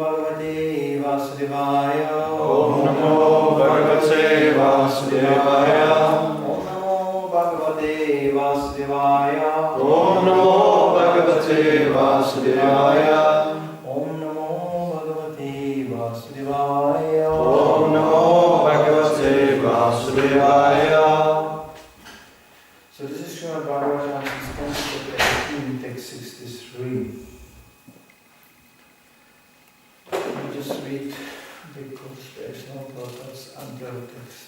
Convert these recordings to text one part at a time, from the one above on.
Bhagavate Vasudevaya. Om Namo Bhagavate Vasudevaya. Om Namo Bhagavate Vasudevaya. Om Namo Bhagavate Vasudevaya. Om Namo Bhagavate Vasudevaya. Om Namo Bhagavate Vasudevaya. So this is Srimad Bhagavatam, chapter 18, text 63. Let me just read because there's no purpose under the text.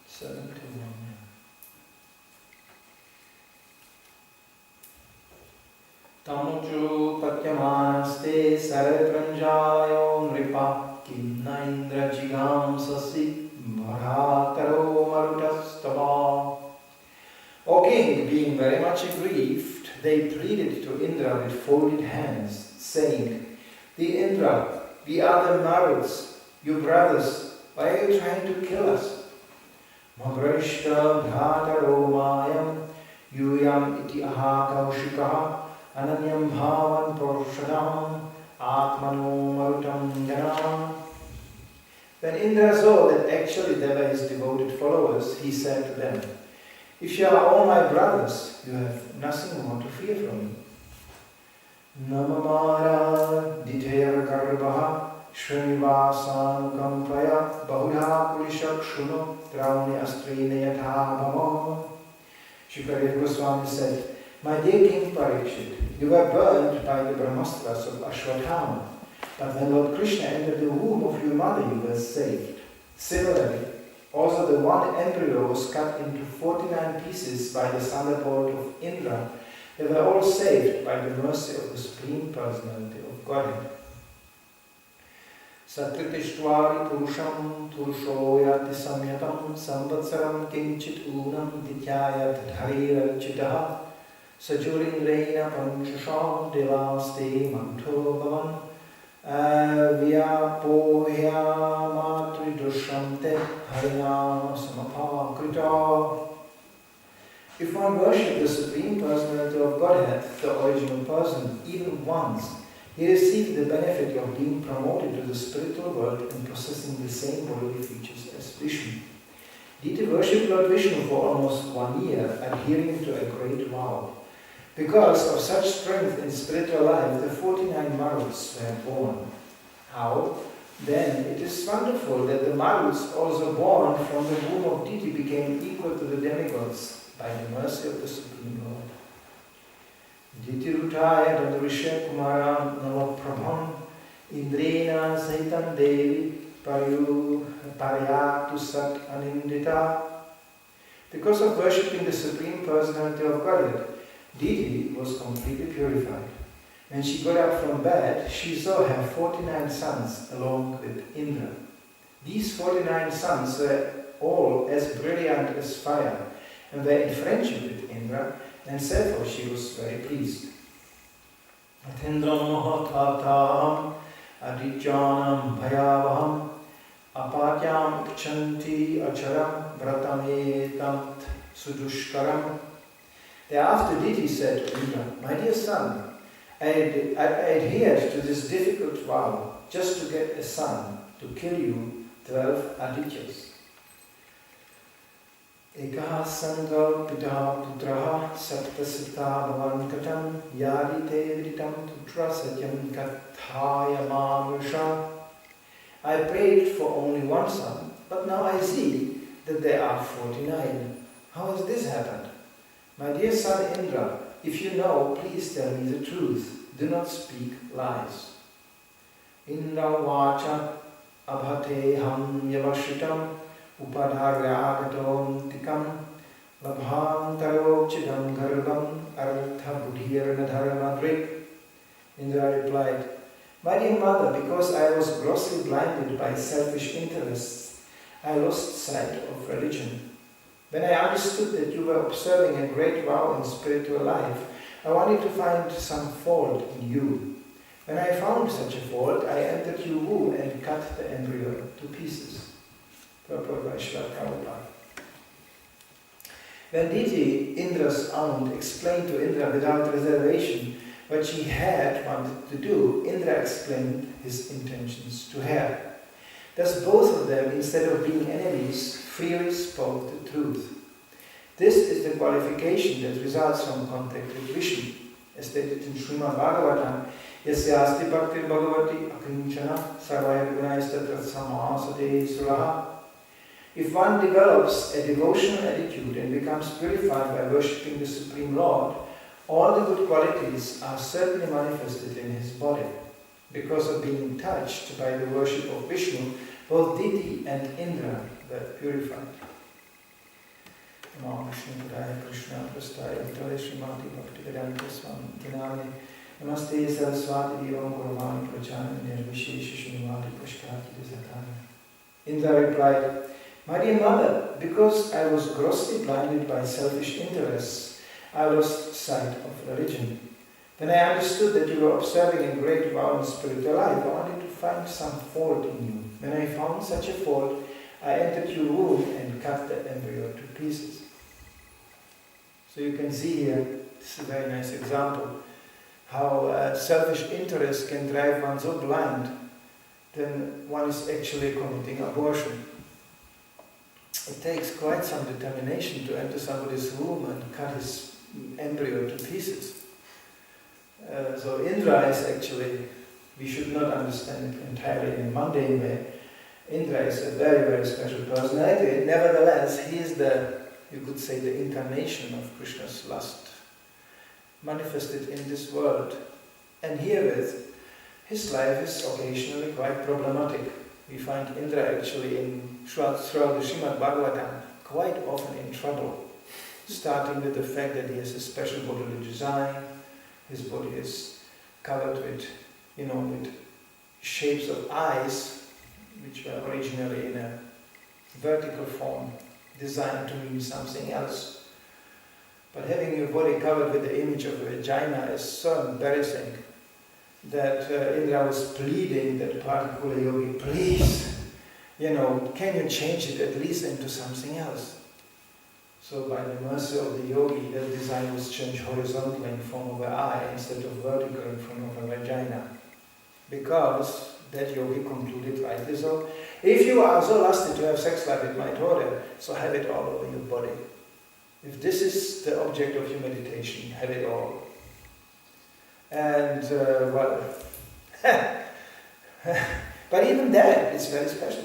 71. Tamuju patyamanaste sarvapranjayo nripa kinna indra jigam sasi bharataro marutastava. O king, being very much aggrieved, they pleaded to Indra with folded hands, saying, "The Indra, the other Maruts, you brothers, why are you trying to kill us? Magrishta bhataro mayam yuyam iti aha kaushika ananyam bhavan purushadam atmano marutam janam." When Indra saw that actually they were his devoted followers, he said to them, "If you are all my brothers, you have nothing more to fear from me. Namamara dithera karvaha Shrinivasanukampaya Bahudha Pulishakshuno Trauni Astrine Yathabhamo." Shukadeva Goswami said, "My dear King Parikshit, you were burned by the Brahmastras of Ashwatthama, but when Lord Krishna entered the womb of your mother, you were saved. Similarly, also the one embryo was cut into 49 pieces by the thunderbolt of Indra. They were all saved by the mercy of the Supreme Personality of Godhead. Satritishtvari purusham turusho yati samyatam samvatsaram kinchit unam dityayat dharirachitaha sajurindraina panchusham devaste manto bhavan vyapohyamatridushamte harina samapakrita. If one worships the Supreme Personality of Godhead, the original person, even once, he received the benefit of being promoted to the spiritual world and possessing the same bodily features as Vishnu. Deity worshipped Lord Vishnu for almost 1 year, adhering to a great vow. Because of such strength in spiritual life, the 49 Maruts were born. How? Then it is wonderful that the Maruts, also born from the womb of Deity, became equal to the demigods by the mercy of the Supreme Lord. Diti Rutaya Dandrisha Kumara Namaprabham Indrena Sahitam Devi Paryatu Sat Anindita. Because of worshipping the Supreme Personality of Godhead, Diti was completely purified. When she got up from bed, she saw her 49 sons along with Indra. These 49 sons were all as brilliant as fire and were in friendship with Indra, and therefore she was very pleased. Atindram mahatatam adijjanam bhayavaham apatyam ikchanti acharam vratametam sudushkaram. Thereafter Diti said to Indra, "My dear son, I adhered to this difficult vow just to get a son to kill you 12 Adityas. Ekaha sankalpitaha putraha saptasita bhavankatam yadite vritam putra satyam kathaya mamrusha." I prayed for only one son, but now I see that there are 49. How has this happened? My dear son Indra, if you know, please tell me the truth. Do not speak lies. Indra vacha abhate ham yavashitam upadharyagatom tikam labhantaro chidam garbam artha buddhirnadharmadrik. Indra replied, "My dear mother, because I was grossly blinded by selfish interests, I lost sight of religion. When I understood that you were observing a great vow in spiritual life, I wanted to find some fault in you. When I found such a fault, I entered your womb and cut the embryo to pieces." Purport by Srila Prabhupada. When Diti, Indra's aunt, explained to Indra without reservation what she had wanted to do, Indra explained his intentions to her. Thus both of them, instead of being enemies, freely spoke the truth. This is the qualification that results from contact with Vishnu. As stated in Srimad Bhagavatam, Yasyasti Bhakti Bhagavati Akinchana Sarvaya Gunaistatra Samasate Suraha. If one develops a devotional attitude and becomes purified by worshipping the Supreme Lord, all the good qualities are certainly manifested in his body. Because of being touched by the worship of Vishnu, both Diti and Indra were purified. Namo Vishnu Padaya Krishna Prastaya Vitale Srimati Bhaktivedanta Swami Tinami Namaste Saraswati Devam Gurvani Prachana Nirvishesha Shinivadi Pushkarati Vizatana. Indra replied, My dear mother, because I was grossly blinded by selfish interests, I lost sight of religion. When I understood that you were observing a great vow in spiritual life, I wanted to find some fault in you. When I found such a fault, I entered your womb and cut the embryo to pieces. So you can see here, this is a very nice example, how selfish interest can drive one so blind, then one is actually committing abortion. It takes quite some determination to enter somebody's womb and cut his embryo to pieces. So Indra is actually, we should not understand it entirely in a mundane way. Indra is a very, very special personality. Nevertheless, he is the, you could say, the incarnation of Krishna's lust, manifested in this world. And herewith, his life is occasionally quite problematic. We find Indra actually throughout the Srimad Bhagavatam quite often in trouble, starting with the fact that he has a special bodily design. His body is covered with, with shapes of eyes, which were originally in a vertical form, designed to mean something else. But having your body covered with the image of a vagina is so embarrassing that Indra was pleading that particular yogi, please, can you change it at least into something else? So by the mercy of the yogi, that design was changed horizontally in form of an eye instead of vertical in form of a vagina. Because that yogi concluded rightly so, if you are so lusty to have sex life with my daughter, so have it all over your body. If this is the object of your meditation, have it all. And, but even that is very special.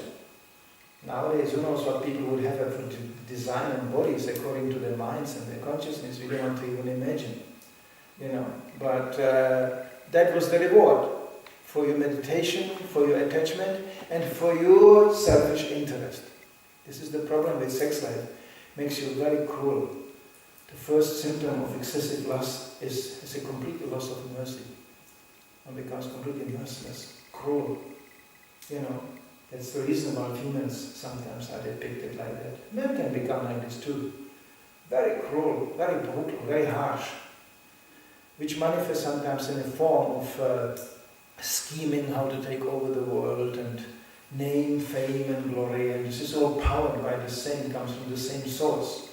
Nowadays, who knows what people would have for design on bodies according to their minds and their consciousness, we don't want to even imagine. But that was the reward for your meditation, for your attachment, and for your selfish interest. This is the problem with sex life. It makes you very cruel. The first symptom of excessive lust is a complete loss of mercy. One becomes completely merciless, cruel. That's the reason why females sometimes are depicted like that. Men can become like this too. Very cruel, very brutal, very harsh. Which manifests sometimes in a form of scheming how to take over the world and name, fame and glory. And this is all powered by the same, comes from the same source.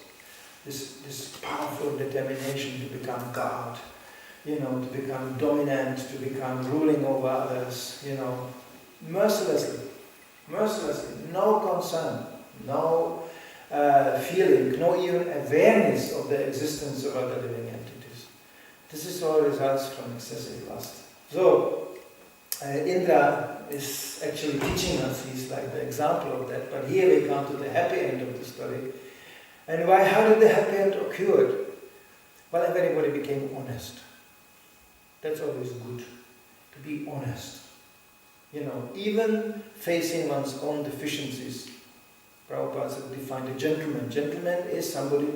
This powerful determination to become God, to become dominant, to become ruling over others, mercilessly, no concern, no feeling, no even awareness of the existence of other living entities. This is all results from excessive lust. So, Indra is actually teaching us, he's like the example of that, but here we come to the happy end of the story. And how did the happy end occur? Well, everybody became honest. That's always good, to be honest. Even facing one's own deficiencies. Prabhupada defined a gentleman. Gentleman is somebody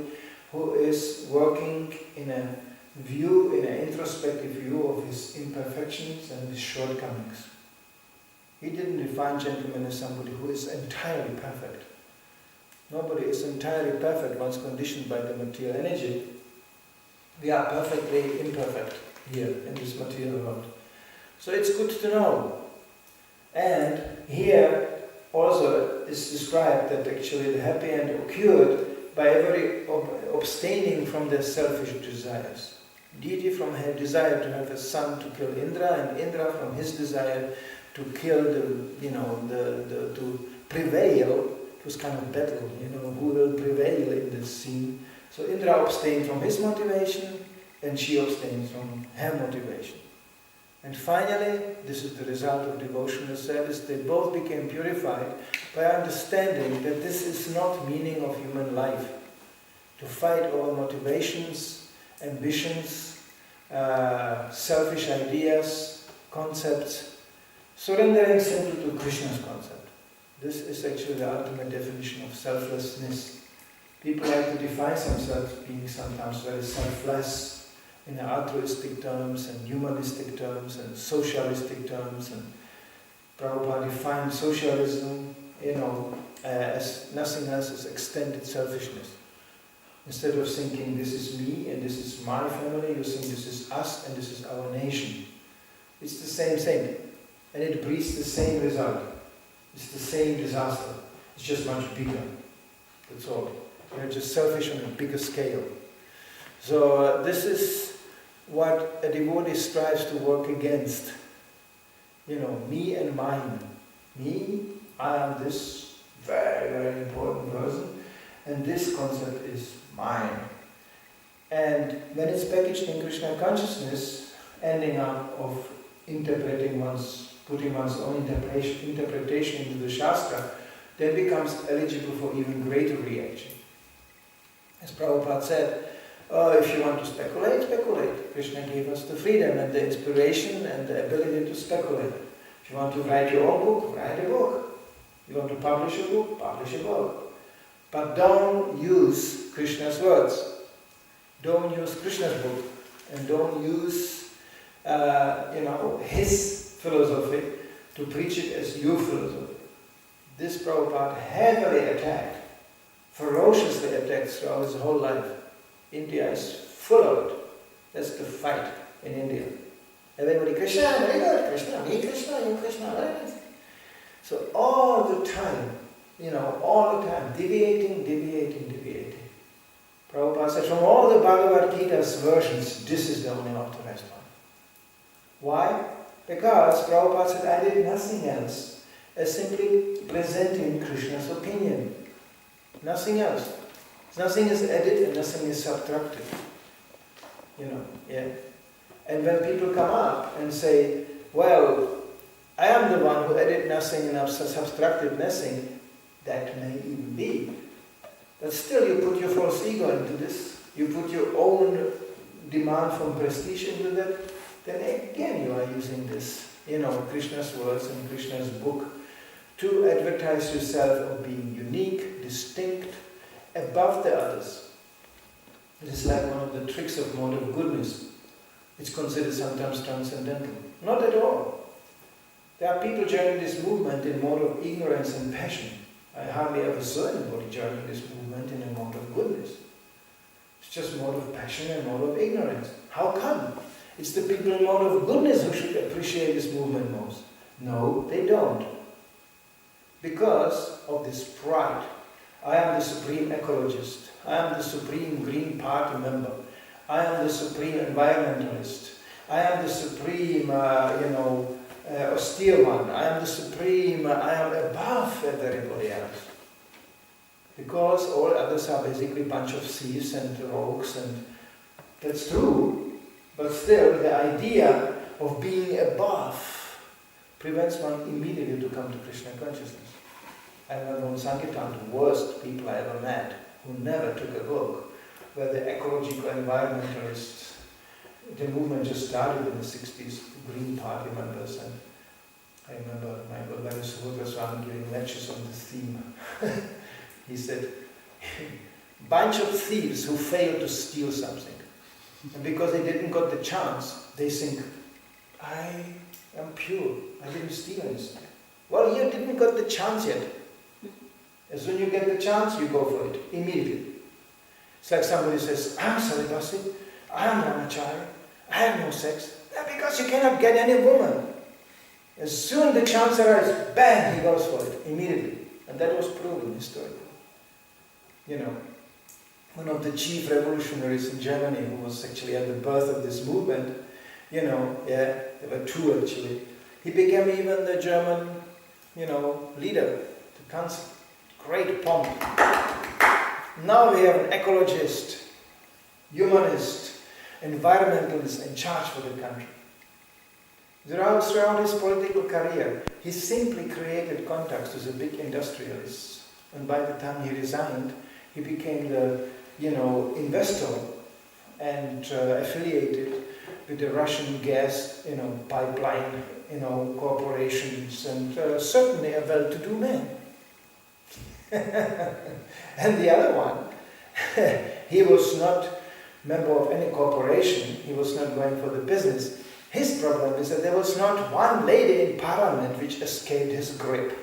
who is working in an introspective view of his imperfections and his shortcomings. He didn't define gentleman as somebody who is entirely perfect. Nobody is entirely perfect. One's conditioned by the material energy. We are perfectly imperfect here in this material world. So it's good to know. And here also is described that actually the happy end occurred by abstaining from their selfish desires. Deity from her desire to have a son to kill Indra, and Indra from his desire to kill to prevail. It was kind of battle, who will prevail in this scene. So Indra abstained from his motivation, and she abstained from her motivation. And finally, this is the result of devotional service, they both became purified by understanding that this is not meaning of human life. To fight over motivations, ambitions, selfish ideas, concepts, surrendering simply to Krishna's concept. This is actually the ultimate definition of selflessness. People like to define themselves being sometimes very selfless, in altruistic terms and humanistic terms and socialistic terms, and Prabhupada defined socialism, as nothing else as extended selfishness. Instead of thinking this is me and this is my family, you think this is us and this is our nation. It's the same thing, and it breeds the same result. It's the same disaster. It's just much bigger. That's all. We're just selfish on a bigger scale. So this is what a devotee strives to work against. Me and mine. Me, I am this very, very important person, and this concept is mine. And when it's packaged in Krishna consciousness, ending up of putting one's own interpretation into the Shastra, then becomes eligible for even greater reaction. As Prabhupada said, if you want to speculate, speculate. Krishna gave us the freedom and the inspiration and the ability to speculate. If you want to write your own book, write a book. You want to publish a book, publish a book. But don't use Krishna's words. Don't use Krishna's book. And don't use, his philosophy to preach it as your philosophy. This Prabhupada heavily attacked, ferociously attacked throughout his whole life. India is full of it. That's the fight in India. Everybody, Krishna, very good, Krishna, me Krishna, you Krishna, very nice. So all the time, deviating. Prabhupada said, from all the Bhagavad Gita's versions, this is the only authorized one. Why? Because Prabhupada said, I did nothing else as simply presenting Krishna's opinion. Nothing else. Nothing is added and nothing is subtracted. And when people come up and say, well, I am the one who added nothing and subtracted nothing, that may even be. But still you put your false ego into this, you put your own demand for prestige into that, then again you are using this, Krishna's words and Krishna's book to advertise yourself of being unique, distinct, above the others. It is like one of the tricks of mode of goodness. It's considered sometimes transcendental. Not at all. There are people joining this movement in mode of ignorance and passion. I hardly ever saw anybody joining this movement in a mode of goodness. It's just mode of passion and mode of ignorance. How come? It's the people in mode of goodness who should appreciate this movement most. No, they don't. Because of this pride. I am the supreme ecologist. I am the supreme Green Party member. I am the supreme environmentalist. I am the supreme, austere one. I am the supreme, I am above everybody else. Because all others are basically a bunch of thieves and rogues, and that's true. But still, the idea of being above prevents one immediately to come to Krishna consciousness. I remember on Sankirtan, the worst people I ever met, who never took a book, were the ecological environmentalists. The movement just started in the 60s, Green Party members, and I remember my Gaura Swami giving lectures on this theme. He said, bunch of thieves who failed to steal something. And because they didn't got the chance, they think, I am pure, I didn't steal anything. Well, you didn't got the chance yet. As soon as you get the chance, you go for it, immediately. It's like somebody says, I am celibacy, I am brahmachari, I have no sex. Because you cannot get any woman. As soon as the chance arises, bang, he goes for it, immediately. And that was proven historically. one of the chief revolutionaries in Germany, who was actually at the birth of this movement, there were two actually. He became even the German, leader, the council. Great pomp. Now we have an ecologist, humanist, environmentalist in charge for the country. Throughout his political career, he simply created contacts with the big industrialists. And by the time he resigned, he became the, investor and affiliated with the Russian gas, pipeline, corporations, and certainly a well-to-do man. And the other one, he was not member of any corporation, he was not going for the business. His problem is that there was not one lady in parliament which escaped his grip.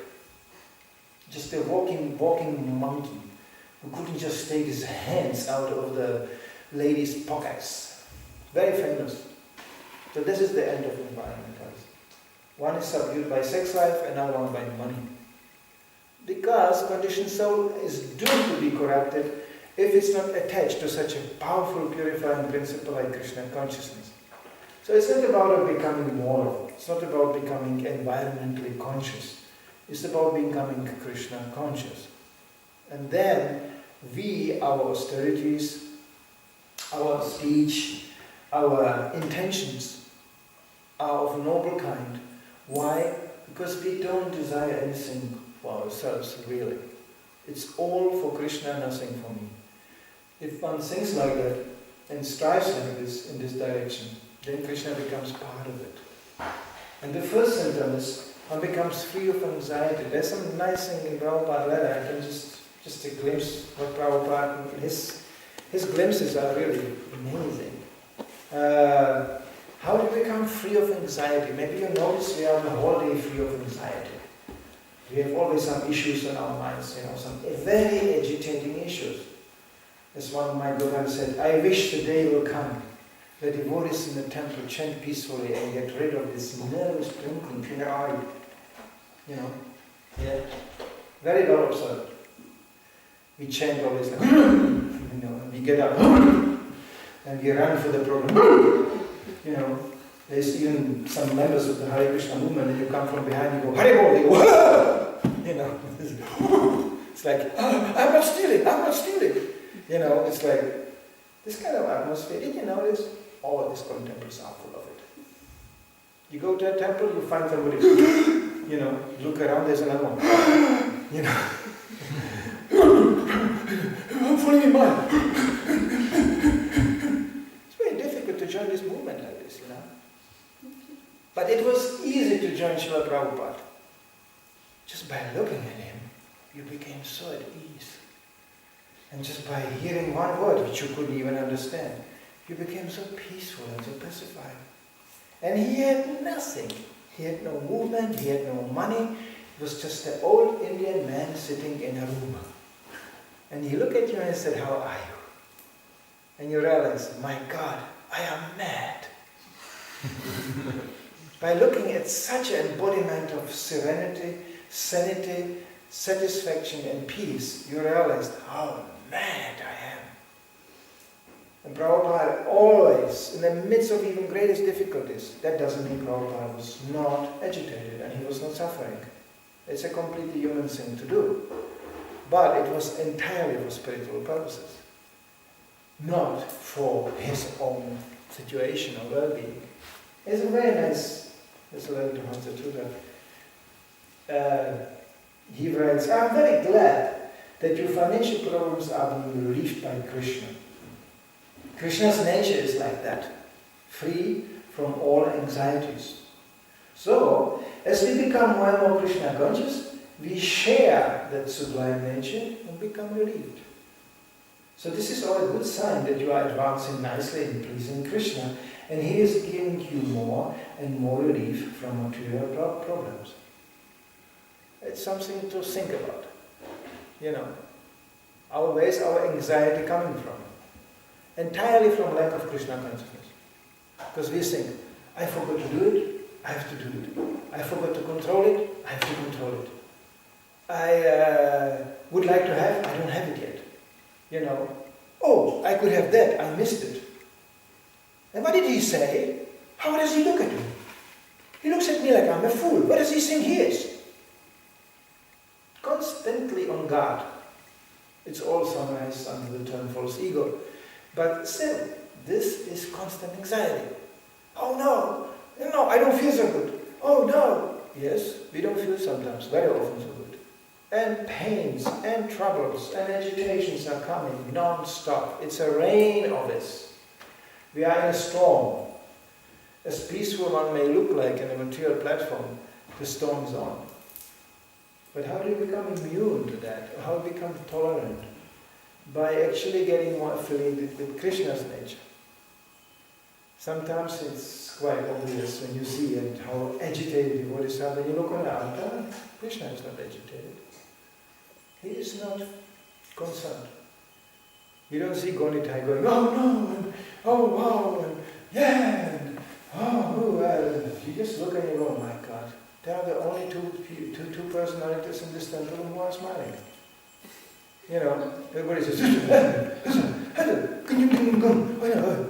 Just a walking monkey who couldn't just take his hands out of the ladies' pockets. Very famous. So this is the end of environmentalism. One is subdued by sex life, another one by money. Because conditioned soul is doomed to be corrupted if it's not attached to such a powerful purifying principle like Krishna consciousness. So it's not about becoming moral, it's not about becoming environmentally conscious, it's about becoming Krishna conscious. And then our austerities, our speech, our intentions are of noble kind. Why? Because we don't desire anything for ourselves, really. It's all for Krishna, nothing for me. If one thinks like that and strives like this, in this direction, then Krishna becomes part of it. And the first symptom is one becomes free of anxiety. There's some nice thing in Prabhupada's letter. I can just a glimpse what Prabhupada, his glimpses are really amazing. How do you become free of anxiety? Maybe you notice we are the whole day free of anxiety. We have always some issues in our minds, some very agitating issues. As one of my Gaura said, I wish the day will come that devotees in the temple chant peacefully and get rid of this nervous twinkling in their eye. Very well observed. We chant always like, and we get up, and we run for the program. There's even some members of the Hare Krishna movement, and you come from behind, you go, Hare Bol, they go, it's like, I'm not stealing. It's like, this kind of atmosphere. Did you notice? All of these temples are full of it. You go to a temple, you find somebody, look around, there's another one. I'm falling in mine. It's very difficult to join this movement like this, But it was easy to join Srila Prabhupada. Just by looking at him, you became so at ease. And just by hearing one word which you couldn't even understand, you became so peaceful and so pacified. And he had nothing. He had no movement, he had no money. He was just an old Indian man sitting in a room. And he looked at you and said, how are you? And you realize, my God, I am mad. By looking at such an embodiment of serenity, sanity, satisfaction and peace, you realized how mad I am. And Prabhupada always, in the midst of even greatest difficulties, that doesn't mean Prabhupada was not agitated and he was not suffering. It's a completely human thing to do. But it was entirely for spiritual purposes, not for his own situation or well-being. It's a very nice, there's a letter to Hansa Tuda. He writes, I'm very glad that your financial problems are being relieved by Krishna. Krishna's nature is like that, free from all anxieties. So, as we become more and more Krishna conscious, we share that sublime nature and become relieved. So this is all a good sign that you are advancing nicely in pleasing Krishna, and he is giving you more and more relief from material problems. It's something to think about. Where is our anxiety coming from? Entirely from lack of Krishna consciousness. Because we think, I forgot to do it, I have to do it. I forgot to control it, I have to control it. I would like to have, I don't have it yet. Oh, I could have that, I missed it. And what did he say? How does he look at me? He looks at me like I'm a fool. What does he think he is? Constantly on guard. It's all summarized under the term false ego. But still, this is constant anxiety. Oh no, I don't feel so good. Oh no. Yes, we don't feel sometimes, very often so good. And pains and troubles and agitations are coming non-stop. It's a rain of this. We are in a storm. As peaceful one may look like in a material platform, the storm is on. But how do you become immune to that? How do you become tolerant? By actually getting more affiliated with Krishna's nature. Sometimes it's quite obvious when you see it, how agitated the Bodhisattva. When you look on the altar, Krishna is not agitated. He is not concerned. You don't see Gonitai going, oh no, and oh wow, and yeah, and oh well. You just look and you go, oh my God, there are the only two personalities in this temple who are smiling. You know, everybody says, we have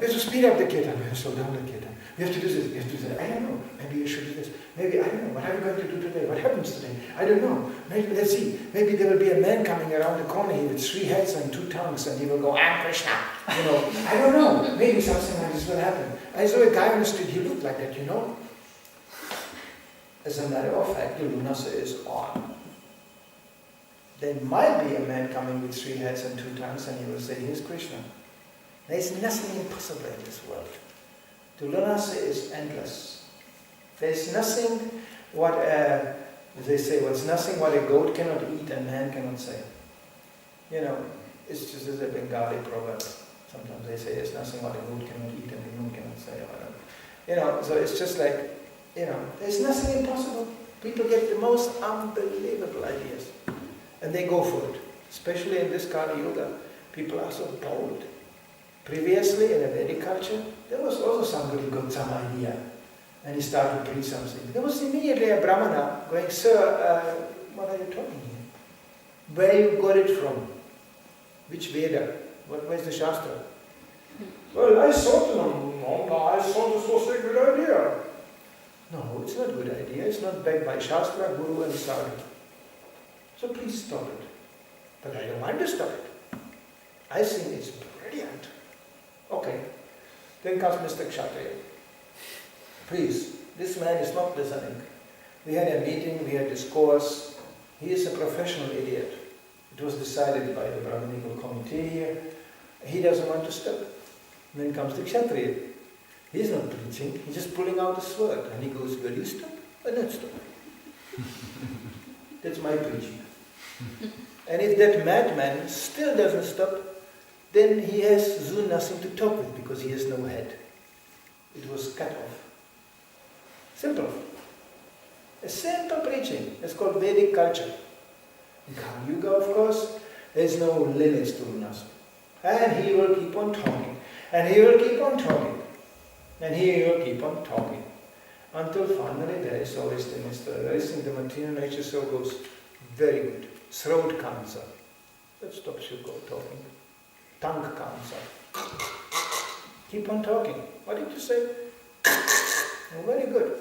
to speed up the kirtan, we have to slow down the kirtan, we have to do this, we have to do that. I don't know, maybe you should do this, maybe, I don't know, what are we going to do today, what happens today, I don't know, maybe, let's see, maybe there will be a man coming around the corner here with 3 heads and 2 tongues and he will go, I'm Krishna, you know, I don't know, maybe something like this will happen. I saw a guy on the street, he looked like that, you know. As a matter of fact, the Lunasa is on. There might be a man coming with 3 heads and 2 tongues and he will say, here's Krishna. There is nothing impossible in this world. The Lunasa is endless. There is nothing what they say, what's nothing what a goat cannot eat and man cannot say. You know, it's just as a Bengali proverb. Sometimes they say there's nothing what a goat cannot eat and a human cannot say. You know, so it's just like, you know, there's nothing impossible. People get the most unbelievable ideas. And they go for it. Especially in this Kali Yuga, people are so bold. Previously, in a Vedic culture, there was also somebody who got some idea. And he started to preach something. There was immediately a Brahmana going, sir, what are you talking here? Where you got it from? Which Veda? Where's the Shastra? Well, I thought this was a good idea. No, it's not a good idea. It's not backed by Shastra, Guru and Sadhu. So please stop it. But I don't want to stop it. I think it's brilliant. Okay. Then comes Mr. Kshatriya. Please, this man is not listening. We had a meeting, we had discourse. He is a professional idiot. It was decided by the Brahmanical committee here. He doesn't want to stop. And then comes the Kshatriya. He's not preaching, he's just pulling out a sword. And he goes, will you stop? Or not stop? That's my preaching. And if that madman still doesn't stop, then he has soon nothing to talk with because he has no head. It was cut off. Simple. A simple preaching. It's called Vedic culture. In Kali Yuga, of course, there's no limits to Lunasa. And he will keep on talking. And he will keep on talking. And he will keep on talking. Until finally there is always the Mr. Raising the material nature so goes very good. Throat cancer. That stops you talking. Tongue cancer. Keep on talking. What did you say? Oh, very good.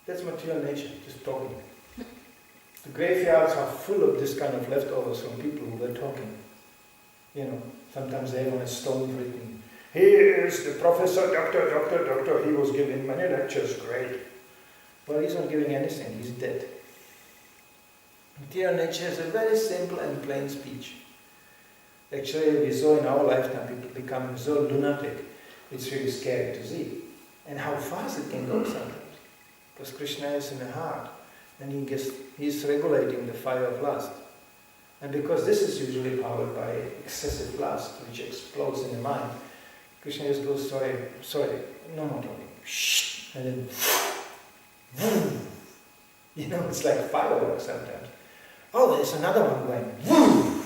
That's material nature, just talking. The graveyards are full of this kind of leftovers from people who were talking. You know, sometimes they have on a stone written, here is the professor, doctor, he was giving many lectures, great. Well, he's not giving anything, he's dead. Material nature is a very simple and plain speech. Actually, we saw in our lifetime people becoming so lunatic, it's really scary to see. And how fast it can go sometimes. Because Krishna is in the heart, and he's regulating the fire of lust. And because this is usually powered by excessive lust, which explodes in the mind, Krishna just goes, sorry, no more talking. Shh, and then, vroom. You know, it's like fireworks sometimes. Oh, there's another one going, vroom.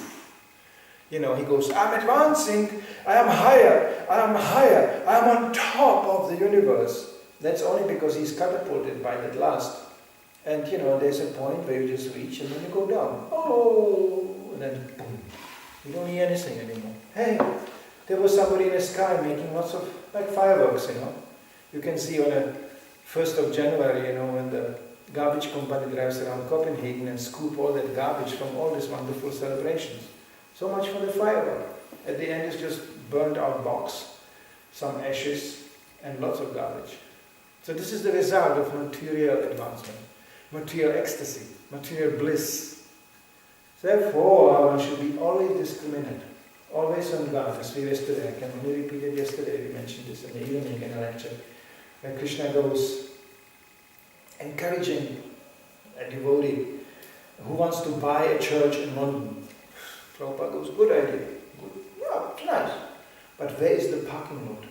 You know, he goes, I'm advancing, I am higher, I am on top of the universe. That's only because he's catapulted by that lust. And you know, there's a point where you just reach and then you go down. Oh, and then boom. You don't hear anything anymore. Hey, there was somebody in the sky making lots of, like fireworks, You can see on the 1st of January, when the garbage company drives around Copenhagen and scoop all that garbage from all these wonderful celebrations. So much for the firework. At the end it's just burned out box, some ashes, and lots of garbage. So this is the result of material advancement, material ecstasy, material bliss. Therefore, one should be always discriminate, always on guard. As we yesterday, I can only repeat it yesterday, we mentioned this in the evening in a lecture, where Krishna goes encouraging a devotee who wants to buy a church in London. Prabhupada goes, good idea. Good. Yeah, it's nice. But where is the parking lot?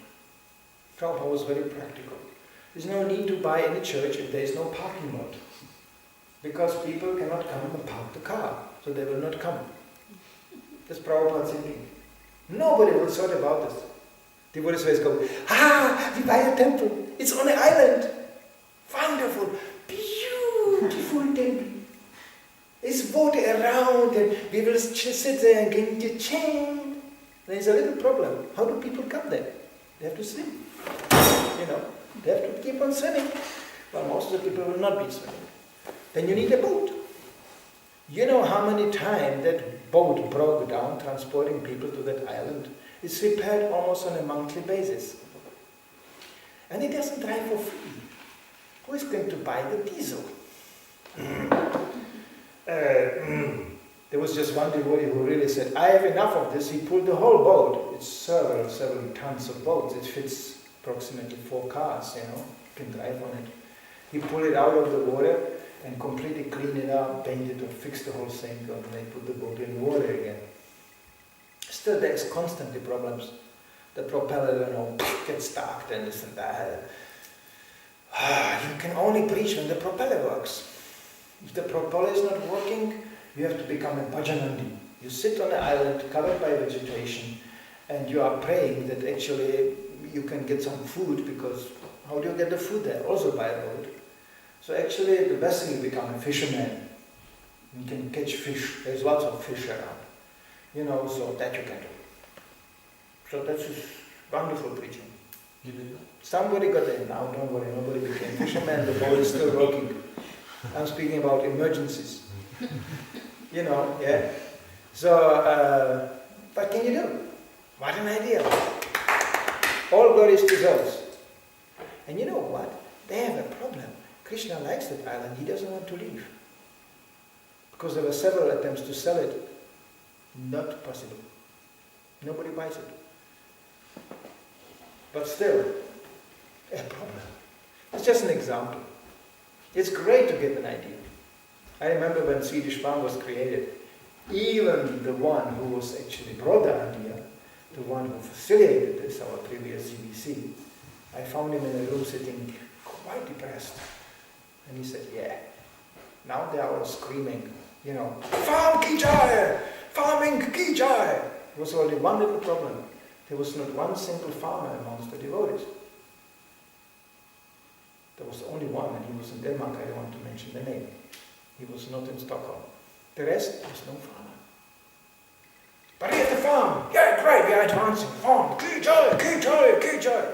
Prabhupada was very practical. There's no need to buy any church if there is no parking lot. Because people cannot come and park the car, so they will not come. That's Prabhupada's thinking. Nobody will sort about this. Devotees always go, we buy a temple. It's on an island. Wonderful, beautiful temple. It's water around and we will sit there and get the chain. There's a little problem. How do people come there? They have to swim. They have to keep on swimming. Well, most of the people will not be swimming. Then you need a boat. You know how many times that boat broke down transporting people to that island? It's repaired almost on a monthly basis. And it doesn't drive for free. Who is going to buy the diesel? There was just one devotee who really said, I have enough of this. He pulled the whole boat. It's several tons of boats. It fits approximately 4 cars, You can drive on it. He pulled it out of the water and completely cleaned it up, painted or fixed the whole thing, and they put the boat in the water again. Still, there's constantly problems. The propeller, gets stuck and this and that. You can only preach when the propeller works. If the propeller is not working, you have to become a bhajanandi. You sit on an island covered by vegetation and you are praying that actually you can get some food, because how do you get the food there? Also by a boat. So actually the best thing, you become a fisherman. You can catch fish. There's lots of fish around. So that you can do. So that's just wonderful preaching. You did that? Somebody got there. Now don't worry, nobody became fisherman, the boat is still working. I'm speaking about emergencies. Yeah. So, what can you do? What an idea. All glories to those. And you know what? They have a problem. Krishna likes that island, he doesn't want to leave. Because there were several attempts to sell it. Not possible. Nobody buys it. But still, a problem. It's just an example. It's great to get an idea. I remember when Swedish Farm was created, even the one who was actually brought the idea, the one who facilitated this, our previous CBC, I found him in a room sitting quite depressed. And he said, now they are all screaming, Farm ki jai! Farming ki jai! It was only one little problem. There was not one single farmer amongst the devotees. There was only one, and he was in Denmark. I don't want to mention the name. He was not in Stockholm. The rest, there was no farmer. But here's the farm. Yeah, great, we are advancing. Farm, ki jai, ki jai, ki jai.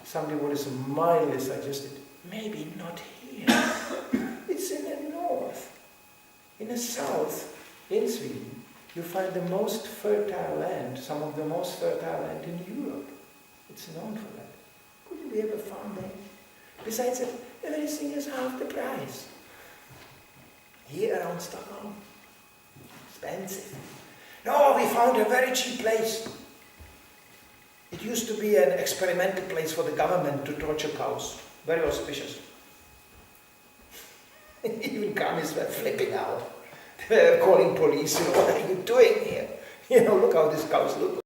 Some devotees mildly suggested, maybe not here. It's in the north. In the south, in Sweden, you find the most fertile land, some of the most fertile land in Europe. It's known for that. Couldn't we have a farm there? Besides that, everything is half the price. Here around Stockholm, expensive. No, we found a very cheap place. It used to be an experimental place for the government to torture cows. Very auspicious. Even communists were flipping out. They were calling police, what are you doing here? Look how these cows look